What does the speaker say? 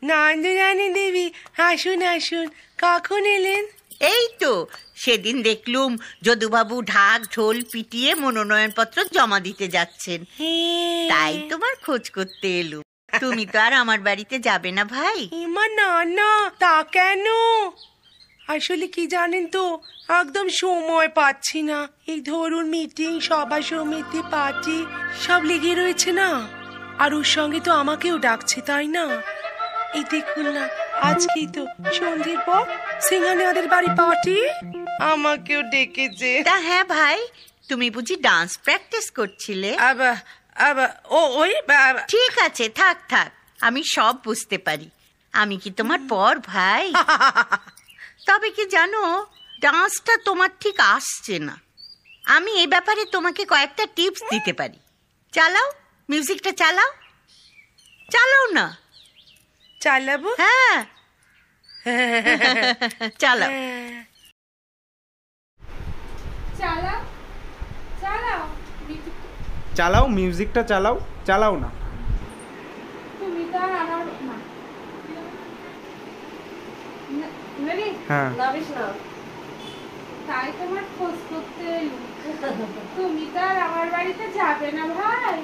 নন্দরানী দেবী, আসুন আসুন। কখন এলেন? এই তো সেদিন দেখলুম যদুবাবু ঢাক ঢোল পিটিয়ে মনোনয়নপত্র জমা দিতে যাচ্ছেন, তাই তোমার খোঁজ করতে এলুম। তুমি তো আর আমার বাড়িতে যাবে না ভাই? মা না না, তা কেন? আসলে কি জানেন তো, একদম সময় পাচ্ছি না। এই ধরুন মিটিং, সভা সমিতি, পার্টি সব লেগে রয়েছে না। আর ওর সঙ্গে তো আমাকেও ডাকছে, তাই না? এই দেখুন না, আজকেই তো সন্ধ্যের পর সিংহানিয়াদের বাড়ি পার্টি, আমাকেও ডেকেছে। তা হ্যাঁ ভাই, তুমি বুঝি ডান্স প্র্যাকটিস করছিলে? আবার আবার ওই ঠিক আছে, থাক থাক, আমি সব বুঝতে পারি। আমি কি তোমার পর ভাই? তবে কি জানো, ডান্সটা তোমার ঠিক আসছে না। আমি এ ব্যাপারে তোমাকে কয়েকটা টিপস দিতে পারি। চালাও, মিউজিকটা চালাও। চালাও না। চালাবো? হ্যাঁ, চালাও। চালাও চালাও চালাও, মিউজিকটা চালাও। চালাও না। তুমি তো আর আমার না। হ্যাঁ, তাই তোমার খোঁজ করতে এলুম। তুমি তো আর আমার বাড়িতে যাবে না ভাই?